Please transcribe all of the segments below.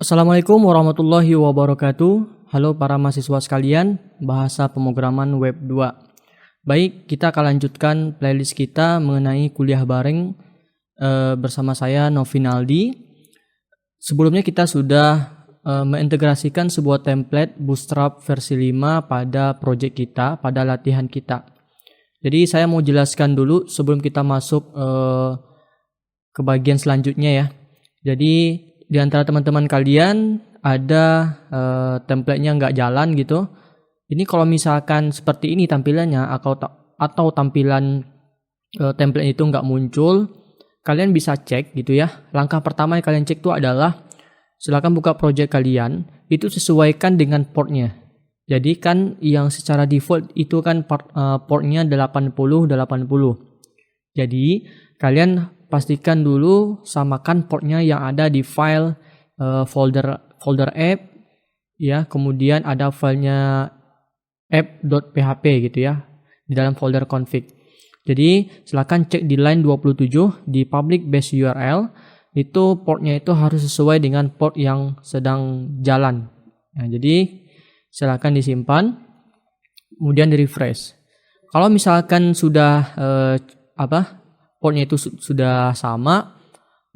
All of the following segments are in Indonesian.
Assalamualaikum warahmatullahi wabarakatuh. Halo para mahasiswa sekalian, bahasa pemrograman web 2. Baik, kita akan lanjutkan playlist kita mengenai kuliah bareng bersama saya Novinaldi. Sebelumnya kita sudah mengintegrasikan sebuah template Bootstrap versi 5 pada project kita, pada latihan kita. Jadi saya mau jelaskan dulu sebelum kita masuk ke bagian selanjutnya ya. Jadi di antara teman-teman kalian ada template-nya nggak jalan gitu. Ini kalau misalkan seperti ini tampilannya atau tampilan template itu nggak muncul, kalian bisa cek gitu ya. Langkah pertama yang kalian cek itu adalah silakan buka project kalian, itu sesuaikan dengan portnya. Jadi kan yang secara default itu kan portnya 8080. Jadi kalian pastikan dulu samakan portnya yang ada di file folder app ya, kemudian ada filenya app.php gitu ya di dalam folder config. Jadi silakan cek di line 27 di public base URL, itu portnya itu harus sesuai dengan port yang sedang jalan. Nah, jadi silakan disimpan kemudian di refresh. Kalau misalkan sudah portnya itu sudah sama,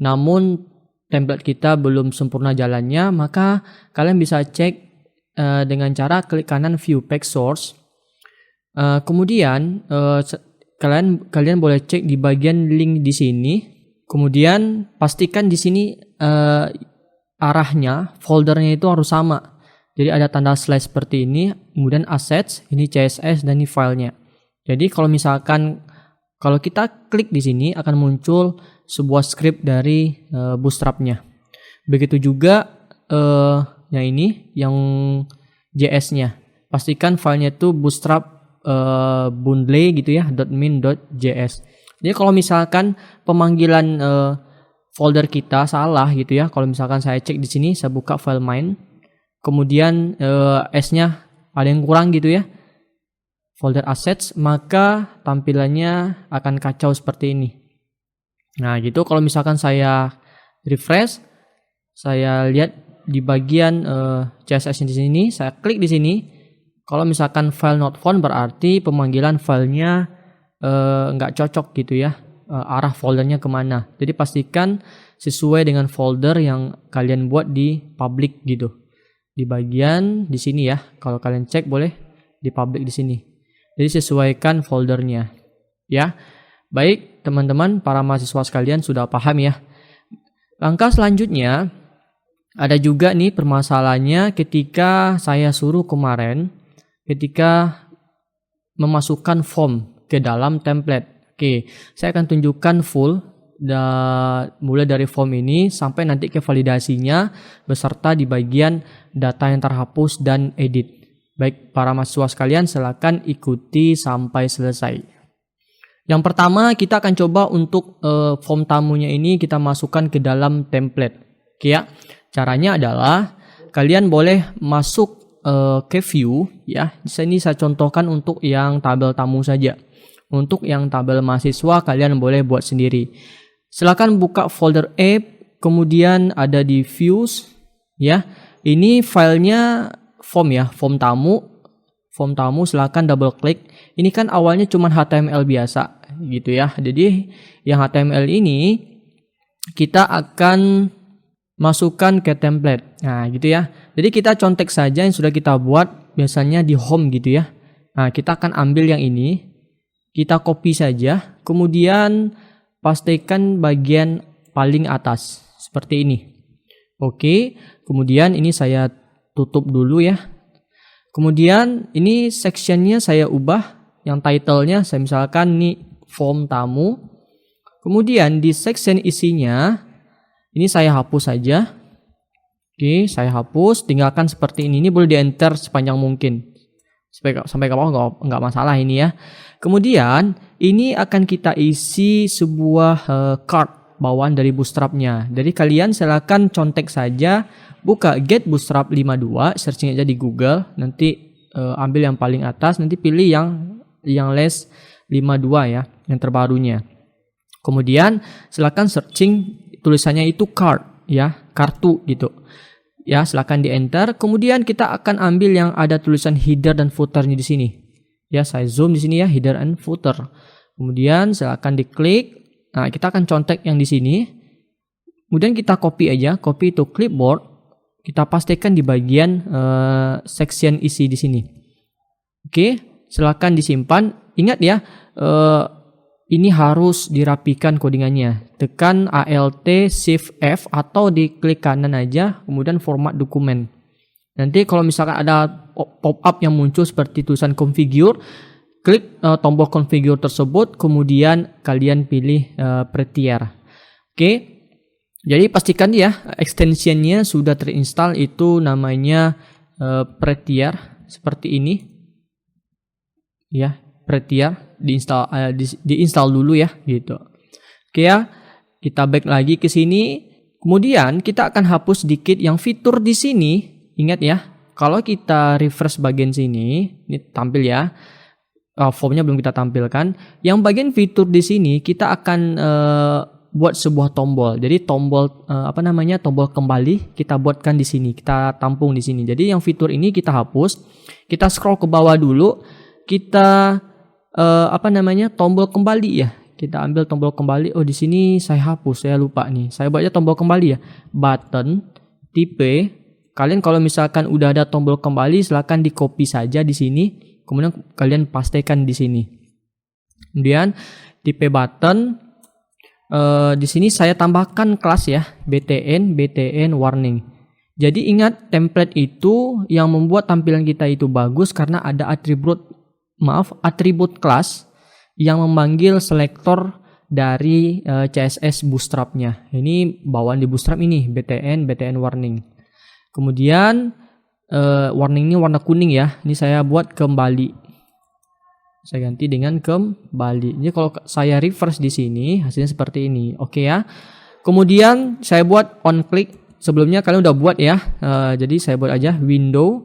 namun template kita belum sempurna jalannya, maka kalian bisa cek dengan cara klik kanan view page source. Kemudian kalian boleh cek di bagian link di sini. Kemudian pastikan di sini arahnya foldernya itu harus sama. Jadi ada tanda slash seperti ini, kemudian assets, ini CSS dan ini filenya. Jadi kalau kita klik di sini akan muncul sebuah script dari Bootstrap-nya. Begitu juga yang ini, yang JS-nya. Pastikan filenya itu bootstrap bundle gitu ya, .min.js. Jadi kalau misalkan pemanggilan folder kita salah gitu ya, kalau misalkan saya cek di sini, saya buka file main, kemudian S-nya ada yang kurang gitu ya, folder assets, maka tampilannya akan kacau seperti ini. Nah gitu, kalau misalkan saya refresh, saya lihat di bagian CSS di sini, saya klik di sini. Kalau misalkan file not found berarti pemanggilan filenya nggak cocok gitu ya, arah foldernya kemana. Jadi pastikan sesuai dengan folder yang kalian buat di public gitu. Di bagian di sini ya, kalau kalian cek boleh di public di sini. Jadi sesuaikan foldernya ya. Baik teman-teman, para mahasiswa sekalian sudah paham ya. Langkah selanjutnya ada juga nih permasalahannya ketika saya suruh kemarin ketika memasukkan form ke dalam template. Oke, saya akan tunjukkan full mulai dari form ini sampai nanti ke validasinya beserta di bagian data yang terhapus dan edit. Baik para mahasiswa sekalian, silakan ikuti sampai selesai. Yang pertama kita akan coba untuk form tamunya ini kita masukkan ke dalam template. Oke ya. Caranya adalah kalian boleh masuk ke view ya. Di sini saya contohkan untuk yang tabel tamu saja. Untuk yang tabel mahasiswa kalian boleh buat sendiri. Silakan buka folder app, kemudian ada di views ya. Ini filenya form ya, form tamu silakan double klik. Ini kan awalnya cuma HTML biasa gitu ya. Jadi yang HTML ini kita akan masukkan ke template. Nah, gitu ya. Jadi kita contek saja yang sudah kita buat biasanya di home gitu ya. Nah, kita akan ambil yang ini. Kita copy saja, kemudian pastikan bagian paling atas seperti ini. Oke, kemudian ini saya tutup dulu ya. Kemudian ini sectionnya saya ubah, yang titlenya saya misalkan ini form tamu. Kemudian di section isinya ini saya hapus saja. Oke, saya hapus, tinggalkan seperti ini. Ini boleh di enter sepanjang mungkin sampai ke bawah nggak masalah ini ya. Kemudian ini akan kita isi sebuah card bawaan dari Bootstrap-nya. Jadi kalian silakan contek saja, buka get bootstrap 52, searching aja di Google, nanti ambil yang paling atas, nanti pilih yang less 52 ya, yang terbarunya. Kemudian silakan searching, tulisannya itu card ya, kartu gitu. Ya, silakan di enter. Kemudian kita akan ambil yang ada tulisan header dan footernya di sini. Ya, saya zoom di sini ya, header and footer. Kemudian silakan diklik. Nah, kita akan contek yang di sini. Kemudian kita copy aja, copy to clipboard. Kita pastikan di bagian section isi di sini. Oke, silakan disimpan. Ingat ya, ini harus dirapikan codingannya. Tekan Alt Shift F atau diklik kanan aja, kemudian format dokumen. Nanti kalau misalkan ada pop-up yang muncul seperti tulisan configure, klik tombol configure tersebut, kemudian kalian pilih Prettier. Oke. Jadi pastikan ya extensionnya sudah terinstall, itu namanya Prettier seperti ini. Ya, Prettier diinstal dulu ya gitu. Oke ya, kita back lagi ke sini. Kemudian kita akan hapus sedikit yang fitur di sini. Ingat ya, kalau kita refresh bagian sini, ini tampil ya. Formnya belum kita tampilkan. Yang bagian fitur di sini kita akan buat sebuah tombol. Jadi tombol tombol kembali kita buatkan di sini, kita tampung di sini. Jadi yang fitur ini kita hapus. Kita scroll ke bawah dulu. Kita tombol kembali ya. Kita ambil tombol kembali. Oh, di sini saya hapus, saya lupa nih. Saya buatnya tombol kembali ya. Button tipe. Kalian kalau misalkan udah ada tombol kembali, silakan di copy saja di sini. Kemudian kalian pastikan di sini. Kemudian tipe button. Di sini saya tambahkan kelas ya, BTN warning. Jadi ingat, template itu yang membuat tampilan kita itu bagus karena ada atribut kelas yang memanggil selektor dari CSS Bootstrap-nya. Ini bawaan di Bootstrap ini, BTN warning. Kemudian warning ini warna kuning ya. Ini saya buat kembali. Saya ganti dengan kembali. Jadi kalau saya reverse di sini hasilnya seperti ini. Oke ya. Kemudian saya buat on click. Sebelumnya kalian udah buat ya. Jadi saya buat aja window.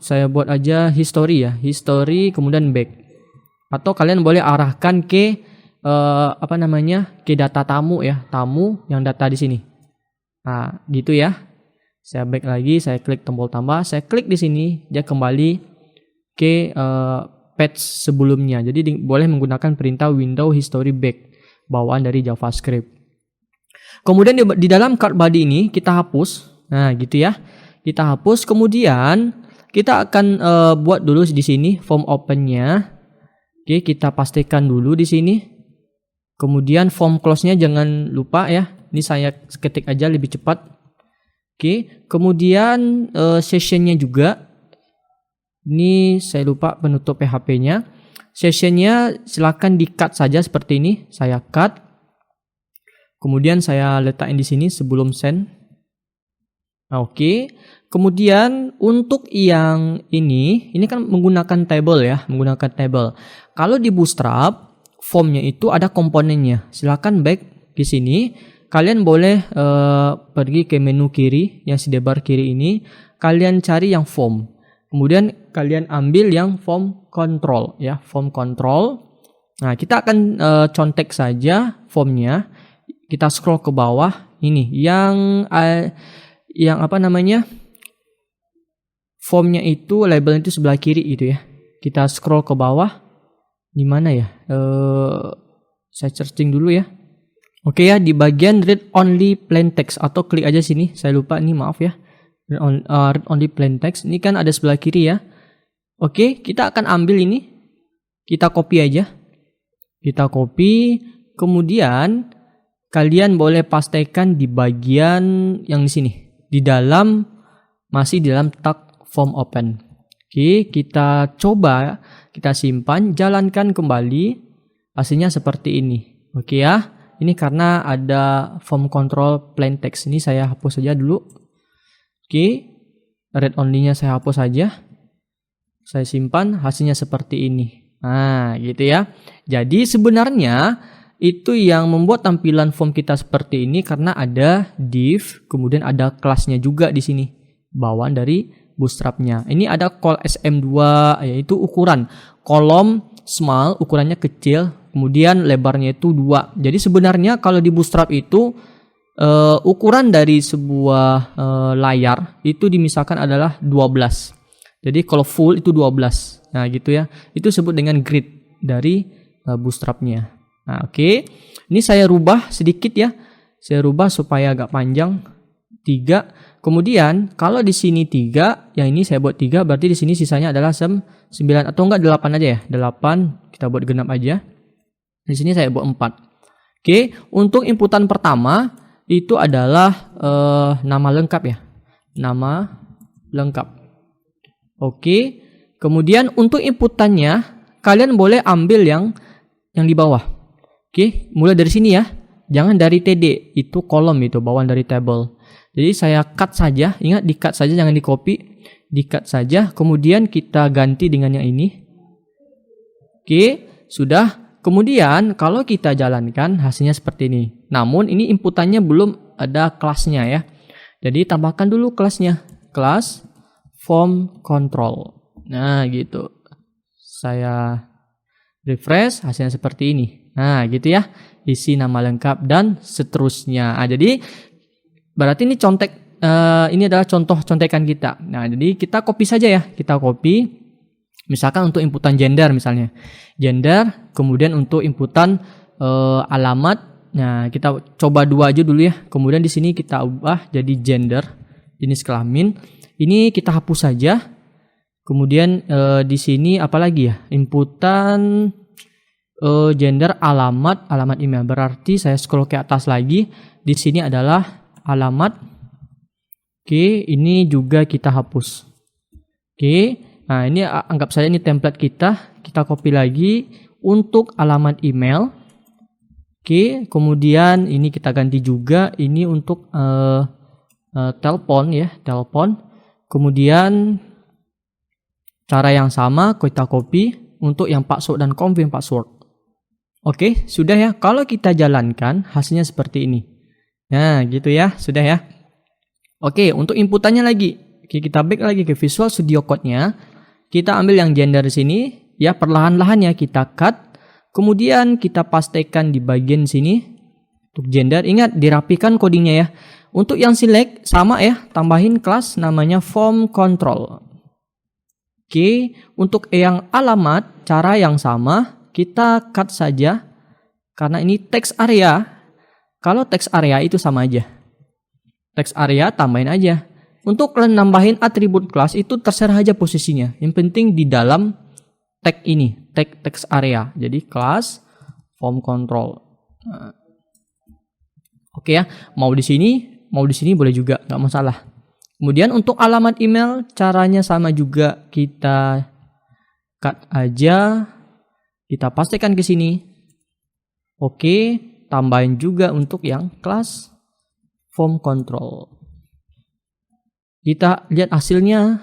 Saya buat aja history ya. History kemudian back. Atau kalian boleh arahkan ke ke data tamu ya. Tamu yang data di sini. Nah, gitu ya. Saya back lagi, saya klik tombol tambah, saya klik di sini, dia kembali ke page sebelumnya. Jadi boleh menggunakan perintah window history back bawaan dari JavaScript. Kemudian di dalam card body ini kita hapus. Nah, gitu ya. Kita hapus, kemudian kita akan buat dulu di sini form open-nya. Oke, kita pastikan dulu di sini. Kemudian form close-nya jangan lupa ya. Ini saya ketik aja lebih cepat. Oke, kemudian session-nya juga. Ini saya lupa penutup PHP-nya. Session-nya silakan di-cut saja seperti ini. Saya cut. Kemudian saya letakkan di sini sebelum send. Nah, oke. Kemudian untuk yang ini kan menggunakan table ya, menggunakan table. Kalau di Bootstrap, formnya itu ada komponennya. Silakan back di sini. Kalian boleh pergi ke menu kiri, yang sidebar kiri ini. Kalian cari yang form. Kemudian kalian ambil yang form control ya, form control. Nah, kita akan contek saja formnya. Kita scroll ke bawah ini yang formnya itu labelnya itu sebelah kiri itu ya. Kita scroll ke bawah. Di mana ya? Saya searching dulu ya. Oke ya, di bagian read only plain text atau klik aja sini. Saya lupa nih, maaf ya. Read only plain text. Ini kan ada sebelah kiri ya. Oke, kita akan ambil ini. Kita copy aja. Kita copy. Kemudian kalian boleh pastikan di bagian yang di sini. Masih di dalam tag form open. Oke, kita coba. Kita simpan. Jalankan kembali. Hasilnya seperti ini. Oke ya. Ini karena ada form control plain text. Ini saya hapus saja dulu. Oke, read only-nya saya hapus saja. Saya simpan, hasilnya seperti ini. Nah, gitu ya. Jadi sebenarnya itu yang membuat tampilan form kita seperti ini karena ada div, kemudian ada kelasnya juga di sini. Bawaan dari Bootstrap-nya. Ini ada call SM2, yaitu ukuran kolom small, ukurannya kecil, kemudian lebarnya itu 2. Jadi sebenarnya kalau di Bootstrap itu ukuran dari sebuah layar itu misalkan adalah 12. Jadi kalau full itu 12. Nah, gitu ya. Itu disebut dengan grid dari Bootstrap-nya. Nah, oke. Ini saya rubah sedikit ya. Saya rubah supaya agak panjang. 3. Kemudian kalau di sini 3, yang ini saya buat 3, berarti di sini sisanya adalah 9 atau enggak 8 aja ya. 8 kita buat genap aja. Di sini saya buat 4. Oke, untuk inputan pertama itu adalah nama lengkap ya. Nama lengkap. Oke. Kemudian untuk inputannya kalian boleh ambil yang di bawah. Oke, mulai dari sini ya. Jangan dari TD, itu kolom itu, bawaan dari table. Jadi saya cut saja, ingat di cut saja, jangan di copy. Di cut saja, kemudian kita ganti dengan yang ini. Oke, sudah. Kemudian kalau kita jalankan hasilnya seperti ini. Namun ini inputannya belum ada kelasnya ya. Jadi tambahkan dulu kelasnya. Kelas form control. Nah gitu. Saya refresh, hasilnya seperti ini. Nah gitu ya. Isi nama lengkap dan seterusnya. Nah, jadi berarti ini ini adalah contoh contekan kita. Nah, jadi kita copy saja ya. Kita copy. Misalkan untuk inputan gender misalnya. Gender, kemudian untuk inputan alamat. Nah, kita coba 2 aja dulu ya. Kemudian di sini kita ubah jadi gender, jenis kelamin. Ini kita hapus saja. Kemudian di sini apa lagi ya? Inputan gender, alamat email. Berarti saya scroll ke atas lagi. Di sini adalah alamat. Oke, ini juga kita hapus. Oke, nah ini anggap saja ini template kita. Kita copy lagi untuk alamat email. Oke, kemudian ini kita ganti juga. Ini untuk telepon ya, telepon. Kemudian cara yang sama kita copy untuk yang password dan confirm password. Oke, sudah ya. Kalau kita jalankan hasilnya seperti ini. Nah, gitu ya, sudah ya. Oke, untuk inputannya lagi. Oke, kita back lagi ke Visual Studio Code-nya. Kita ambil yang gender di sini, ya perlahan-lahan ya kita cut. Kemudian kita pastikan di bagian sini untuk gender. Ingat dirapikan codingnya ya. Untuk yang select sama ya, tambahin kelas namanya form control. Oke, untuk yang alamat cara yang sama, kita cut saja karena ini text area. Kalau text area itu sama aja. Text area tambahin aja. Untuk kalian nambahin atribut kelas itu terserah aja posisinya. Yang penting di dalam tag ini, tag text area. Jadi kelas form control. Nah. Oke ya, mau di sini boleh juga, nggak masalah. Kemudian untuk alamat email caranya sama juga, kita cut aja, kita pastikan ke sini. Oke, tambahin juga untuk yang kelas form control. Kita lihat hasilnya.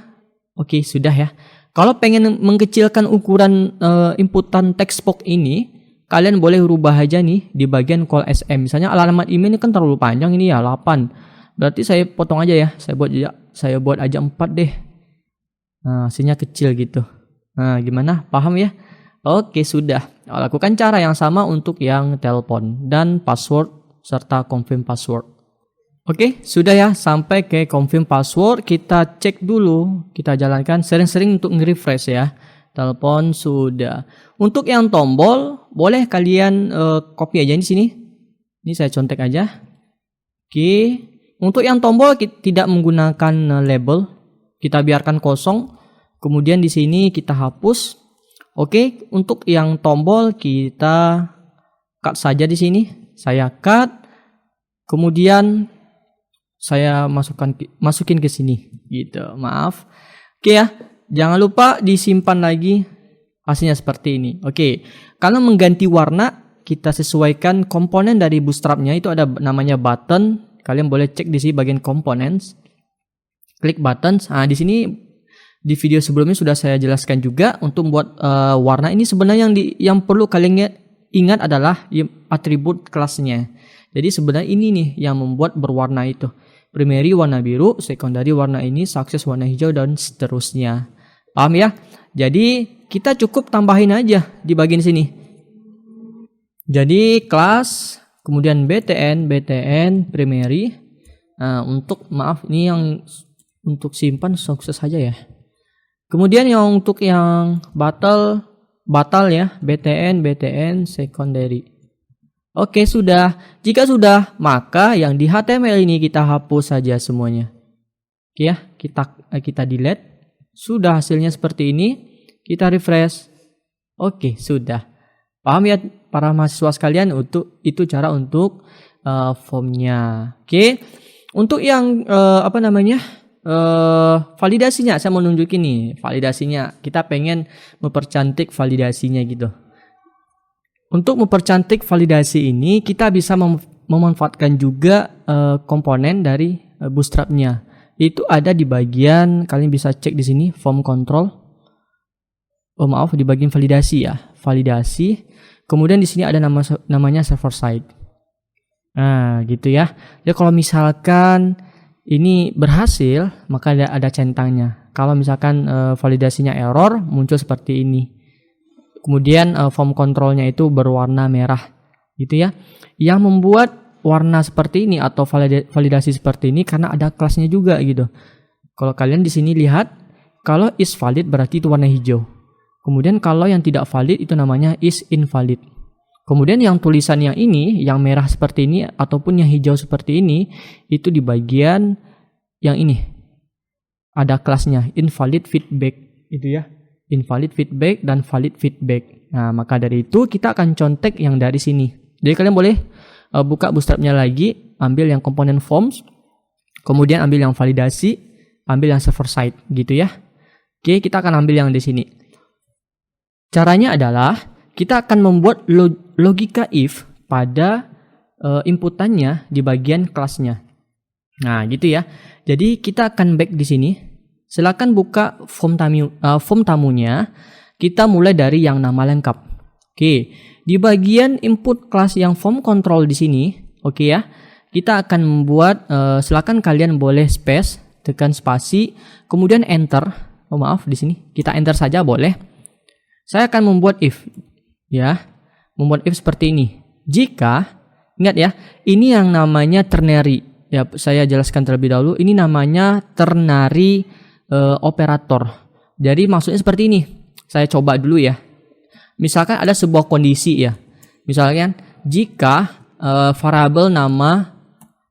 Oke, sudah ya. Kalau pengen mengkecilkan ukuran inputan text box ini, kalian boleh rubah aja nih di bagian call SM. Misalnya alamat email ini kan terlalu panjang ini ya, 8. Berarti saya potong aja ya. Saya buat aja 4 deh. Nah, hasilnya kecil gitu. Nah, gimana? Paham ya? Oke, sudah. Lakukan cara yang sama untuk yang telepon dan password serta confirm password. Oke, sudah ya, sampai ke confirm password. Kita cek dulu, kita jalankan sering-sering untuk nge-refresh ya. Telepon sudah. Untuk yang tombol, boleh kalian copy aja di sini. Ini saya contek aja. Oke, untuk yang tombol tidak menggunakan label, kita biarkan kosong. Kemudian di sini kita hapus. Oke, untuk yang tombol kita cut saja di sini. Saya cut. Kemudian saya masukin ke sini gitu. Maaf. Oke ya. Jangan lupa disimpan lagi hasilnya seperti ini. Oke. Kalau mengganti warna, kita sesuaikan komponen dari Bootstrap-nya, itu ada namanya button. Kalian boleh cek di sini bagian components. Klik buttons. Nah, di sini di video sebelumnya sudah saya jelaskan juga untuk membuat warna ini. Sebenarnya yang perlu kalian ingat adalah atribut kelasnya. Jadi sebenarnya ini nih yang membuat berwarna itu. Primary warna biru, secondary warna ini, success warna hijau, dan seterusnya. Paham ya? Jadi kita cukup tambahin aja di bagian sini. Jadi kelas kemudian btn primary. Nah, untuk maaf ini yang untuk simpan sukses saja ya. Kemudian yang untuk yang batal ya, btn secondary. Oke, sudah. Jika sudah, maka yang di HTML ini kita hapus saja semuanya. Oke ya, kita delete. Sudah hasilnya seperti ini. Kita refresh. Oke, sudah. Paham ya para mahasiswa sekalian, itu cara untuk formnya. Oke. Untuk yang validasinya saya mau nunjukin nih. Validasinya kita pengen mempercantik validasinya gitu. Untuk mempercantik validasi ini kita bisa memanfaatkan juga komponen dari Bootstrap-nya. Itu ada di bagian, kalian bisa cek di sini form control. Di bagian validasi ya. Validasi. Kemudian di sini ada namanya server side. Nah, gitu ya. Ya kalau misalkan ini berhasil, maka ada centangnya. Kalau misalkan validasinya error, muncul seperti ini. Kemudian form controlnya itu berwarna merah, gitu ya. Yang membuat warna seperti ini atau validasi seperti ini karena ada kelasnya juga gitu. Kalau kalian di sini lihat, kalau is valid berarti itu warna hijau. Kemudian kalau yang tidak valid itu namanya is invalid. Kemudian yang tulisan yang ini, yang merah seperti ini ataupun yang hijau seperti ini, itu di bagian yang ini. Ada kelasnya invalid feedback, itu ya. Invalid feedback dan valid feedback. Nah, maka dari itu kita akan contek yang dari sini. Jadi kalian boleh buka Bootstrap-nya lagi, ambil yang komponen forms, kemudian ambil yang validasi, ambil yang server side, gitu ya. Oke, kita akan ambil yang di sini. Caranya adalah kita akan membuat logika if pada inputannya di bagian kelasnya. Nah, gitu ya. Jadi kita akan back di sini. Silakan buka form tamunya. Kita mulai dari yang nama lengkap. Oke, di bagian input kelas yang form control di sini, oke ya. Kita akan membuat silakan kalian boleh space, tekan spasi, kemudian enter. Di sini kita enter saja boleh. Saya akan membuat if ya. Membuat if seperti ini. Jika ingat ya, ini yang namanya ternary. Ya, saya jelaskan terlebih dahulu. Ini namanya ternary operator. Jadi maksudnya seperti ini. Saya coba dulu ya. Misalkan ada sebuah kondisi ya. Misalkan jika variabel nama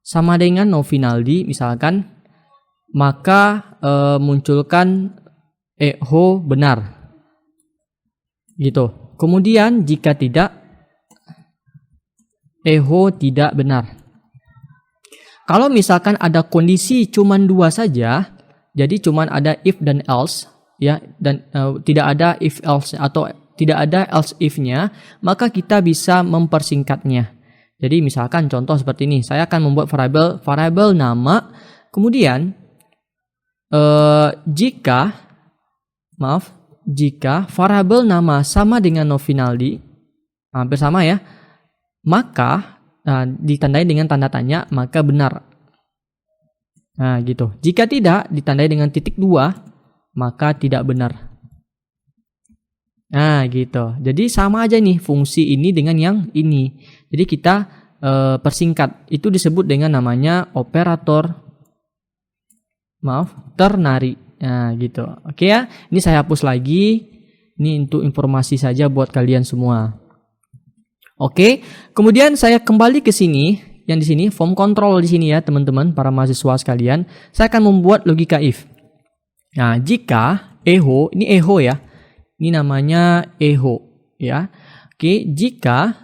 sama dengan nominaldi misalkan, maka munculkan echo benar. Gitu. Kemudian jika tidak, echo tidak benar. Kalau misalkan ada kondisi cuman dua saja, jadi cuman ada if dan else ya, dan tidak ada if else atau tidak ada else if-nya, maka kita bisa mempersingkatnya. Jadi misalkan contoh seperti ini, saya akan membuat variabel nama, kemudian jika variabel nama sama dengan nominaldi, hampir sama ya, maka ditandai dengan tanda tanya, maka benar. Nah gitu. Jika tidak, ditandai dengan titik 2, maka tidak benar. Nah gitu. Jadi sama aja nih fungsi ini dengan yang ini. Jadi kita persingkat. Itu disebut dengan namanya operator ternary. Nah gitu. Oke ya. Ini saya hapus lagi. Ini untuk informasi saja buat kalian semua. Oke. Kemudian saya kembali ke sini. Yang di sini form control di sini ya teman-teman, para mahasiswa sekalian. Saya akan membuat logika if. Nah jika echo, ini echo ya. Ini namanya echo ya. Oke, jika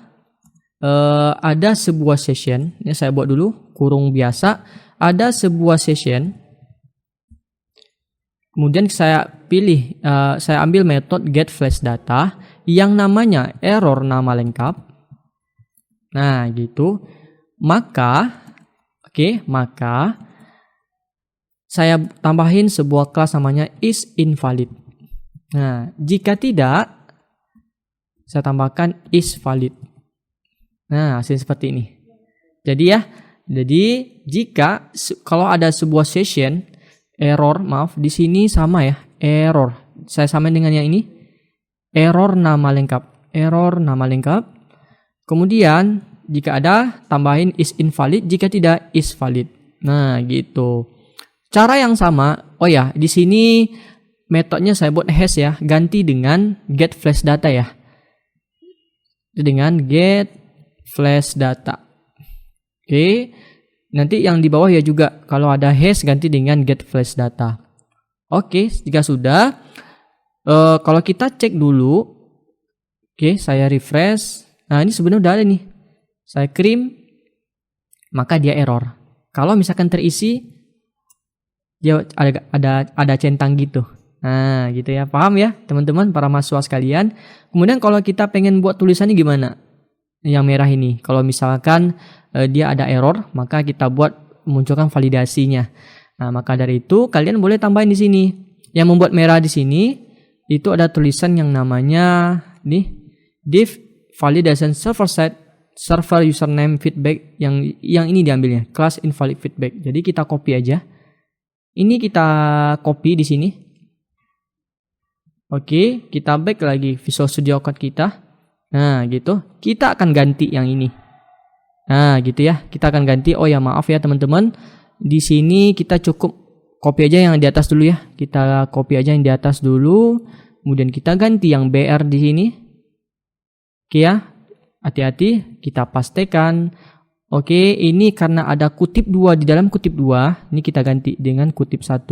ada sebuah session, ini saya buat dulu kurung biasa. Ada sebuah session. Kemudian saya pilih, saya ambil metode get flash data yang namanya error nama lengkap. Nah gitu. Maka saya tambahin sebuah kelas namanya is invalid. Nah, jika tidak, saya tambahkan is valid. Nah, hasil seperti ini. Jadi jika kalau ada sebuah session error, di sini sama ya, error. Saya samain dengan yang ini. Error nama lengkap. Kemudian Jika ada, tambahin is invalid. Jika tidak, is valid. Nah, gitu. Cara yang sama. Oh ya, di sini metodenya saya buat hash ya. Ganti dengan get flash data ya. Dengan get flash data. Oke. Nanti yang di bawah ya juga. Kalau ada hash, ganti dengan get flash data. Oke, jika sudah. Kalau kita cek dulu. Oke, saya refresh. Nah, ini sebenarnya udah ada nih. Saya kirim, maka dia error. Kalau misalkan terisi, dia ada centang gitu. Nah, gitu ya. Paham ya, teman-teman, para mahasiswa sekalian. Kemudian kalau kita pengen buat tulisannya gimana? Yang merah ini. Kalau misalkan dia ada error, maka kita buat munculkan validasinya. Nah, maka dari itu kalian boleh tambahin di sini. Yang membuat merah di sini itu ada tulisan yang namanya nih div validation server set server username feedback yang ini diambilnya class invalid feedback. Jadi kita copy aja. Ini kita copy di sini. Oke, kita back lagi Visual Studio Code kita. Nah, gitu. Kita akan ganti yang ini. Nah, gitu ya. Kita akan ganti. Oh ya, maaf ya teman-teman. Di sini kita cukup copy aja yang di atas dulu ya. Kita copy aja yang di atas dulu. Kemudian kita ganti yang BR di sini. Oke ya. Hati-hati, kita pastekan. Oke, ini karena ada kutip 2 di dalam kutip 2, ini kita ganti dengan kutip 1.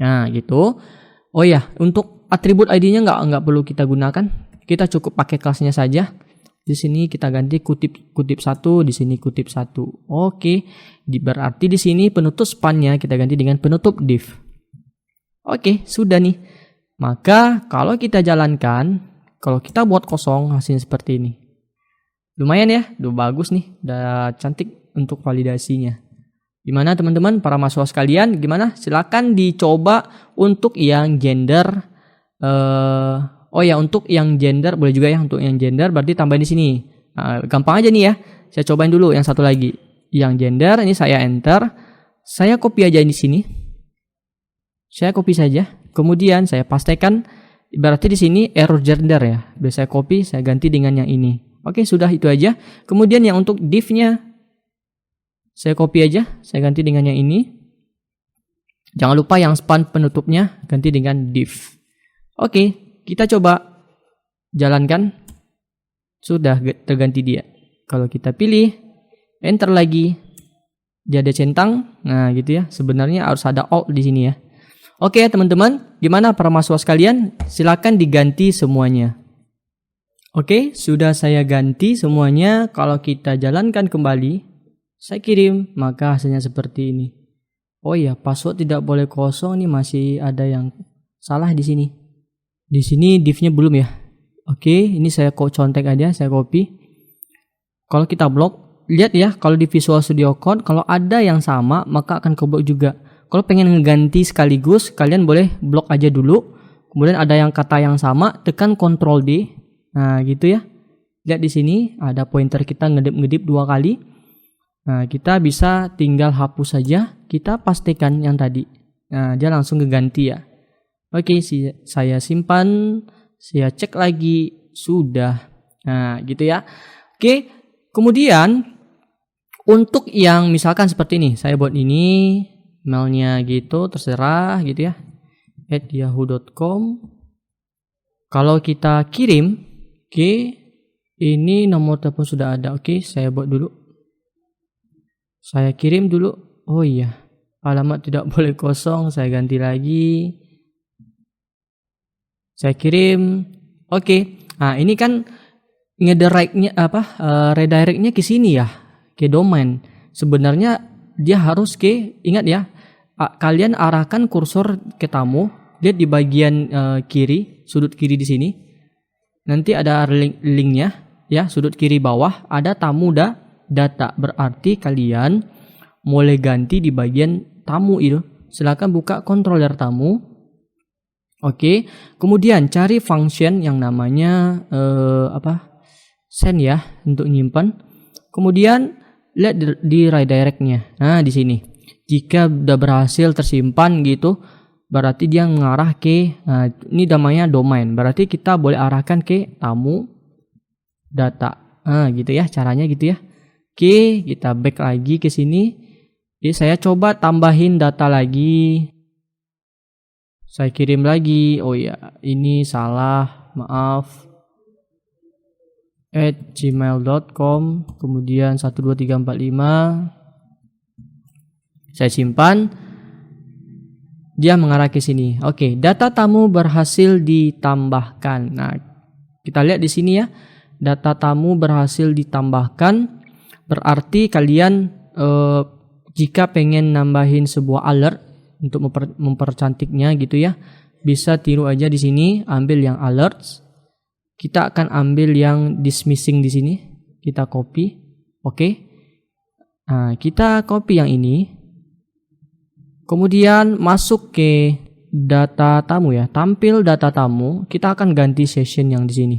Nah, gitu. Oh ya, untuk atribut ID-nya nggak perlu kita gunakan. Kita cukup pakai kelasnya saja. Di sini kita ganti kutip 1, di sini kutip 1. Oke, berarti di sini penutup span-nya kita ganti dengan penutup div. Oke, sudah nih. Maka kalau kita jalankan, kalau kita buat kosong, hasilnya seperti ini. Lumayan ya, udah bagus nih, udah cantik untuk validasinya. Gimana teman-teman, para mahasiswa sekalian, gimana? Silakan dicoba untuk yang gender. Untuk yang gender boleh juga ya, untuk yang gender berarti tambahin di sini. Nah, gampang aja nih ya. Saya cobain dulu yang satu lagi. Yang gender ini saya enter, saya copy aja di sini. Saya copy saja, kemudian saya pastekan. Berarti di sini error gender ya. Biasa saya copy, saya ganti dengan yang ini. Oke, sudah itu aja. Kemudian yang untuk div-nya saya copy aja, saya ganti dengan yang ini. Jangan lupa yang span penutupnya ganti dengan div. Oke, kita coba jalankan. Sudah terganti dia. Kalau kita pilih enter lagi, dia ada centang. Nah, gitu ya. Sebenarnya harus ada alt di sini ya. Oke teman-teman, gimana para mahasiswa sekalian? Silakan diganti semuanya. Oke, sudah saya ganti semuanya. Kalau kita jalankan kembali, saya kirim, maka hasilnya seperti ini. Oh iya, password tidak boleh kosong, nih masih ada yang salah di sini. Di sini div-nya belum ya. Oke, ini saya contek aja, saya copy. Kalau kita blok, lihat ya, kalau di Visual Studio Code, kalau ada yang sama, maka akan keblok juga. Kalau pengen ngeganti sekaligus, kalian boleh blok aja dulu. Kemudian ada yang kata yang sama, tekan Ctrl D. Nah, gitu ya. Lihat di sini ada pointer kita ngedip 2 kali. Nah, kita bisa tinggal hapus saja. Kita pastikan yang tadi. Nah, dia langsung keganti ya. Oke, saya simpan. Saya cek lagi. Sudah. Nah, gitu ya. Oke, kemudian untuk yang misalkan seperti ini. Saya buat ini. Mailnya gitu, terserah gitu ya. @yahoo.com. Kalau kita kirim, oke, ini nomor telepon sudah ada. Oke, saya buat dulu. Saya kirim dulu. Oh iya, alamat tidak boleh kosong. Saya ganti lagi. Saya kirim. Oke. Nah, ini kan redirectnya ke sini ya, ke domain. Sebenarnya dia harus ingat ya. Kalian arahkan kursor ke tamu, lihat di bagian kiri, sudut kiri di sini. Nanti ada linknya, ya, sudut kiri bawah ada tamu data. Berarti kalian mulai ganti di bagian tamu itu. Silakan buka controller tamu. Oke, kemudian cari function yang namanya send ya untuk nyimpan. Kemudian lihat di redirectnya. Nah, di sini. Jika udah berhasil tersimpan gitu, berarti dia mengarah ke ini namanya domain. Berarti kita boleh arahkan ke tamu data. Gitu ya caranya gitu ya. Oke, kita back lagi ke sini. Jadi saya coba tambahin data lagi. Saya kirim lagi. Oh ya, ini salah, maaf. @gmail.com, kemudian 12345. Saya simpan. Dia mengarah ke sini. Oke, data tamu berhasil ditambahkan. Nah, kita lihat di sini ya. Data tamu berhasil ditambahkan. Berarti kalian jika pengen nambahin sebuah alert untuk mempercantiknya gitu ya, bisa tiru aja di sini, ambil yang alerts. Kita akan ambil yang dismissing di sini. Kita copy. Oke. Nah, kita copy yang ini. Kemudian masuk ke data tamu ya. Tampil data tamu, kita akan ganti session yang di sini.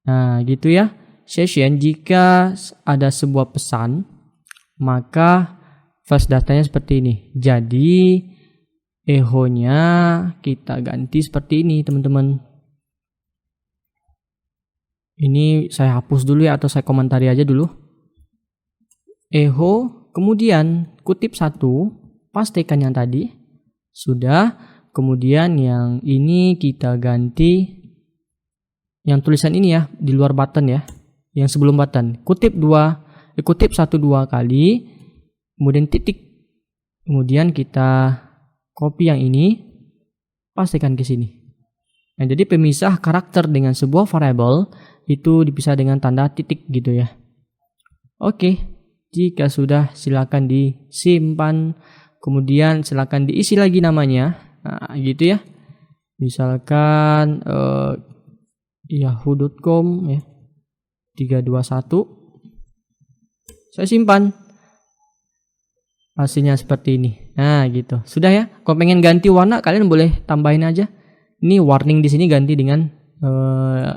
Nah, gitu ya. Session jika ada sebuah pesan, maka first datanya seperti ini. Jadi echo-nya kita ganti seperti ini, teman-teman. Ini saya hapus dulu ya, atau saya komentari aja dulu. Echo, kemudian kutip 1, pastikan yang tadi. Sudah, kemudian yang ini kita ganti yang tulisan ini ya, di luar button ya. Yang sebelum button. Kutip 1 2 kali, kemudian titik. Kemudian kita copy yang ini, pastikan ke sini. Nah, jadi pemisah karakter dengan sebuah variable itu dipisah dengan tanda titik gitu ya. Oke, jika sudah silakan disimpan, kemudian silakan diisi lagi namanya. Nah, gitu ya. Misalkan yahoo.com ya. 321. Saya simpan. Hasilnya seperti ini. Nah, gitu. Sudah ya. Kalau pengen ganti warna, kalian boleh tambahin aja. Ini warning di sini ganti dengan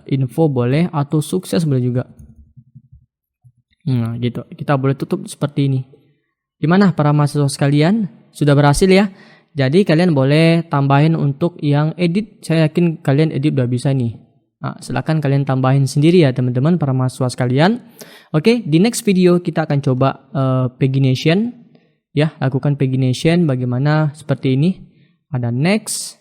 info boleh, atau sukses boleh juga. Nah, gitu. Kita boleh tutup seperti ini. Gimana para mahasiswa sekalian? Sudah berhasil ya? Jadi kalian boleh tambahin untuk yang edit. Saya yakin kalian edit udah bisa nih. Nah, silakan kalian tambahin sendiri ya teman-teman para mahasiswa sekalian. Oke, di next video kita akan coba pagination. Ya, lakukan pagination bagaimana seperti ini. Ada next,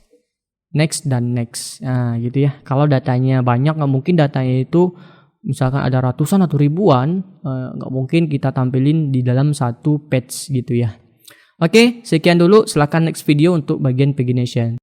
dan next. Nah, gitu ya. Kalau datanya banyak, nggak mungkin datanya itu misalkan ada ratusan atau ribuan, nggak mungkin kita tampilin di dalam satu page gitu ya. Oke, sekian dulu. Silakan next video untuk bagian pagination.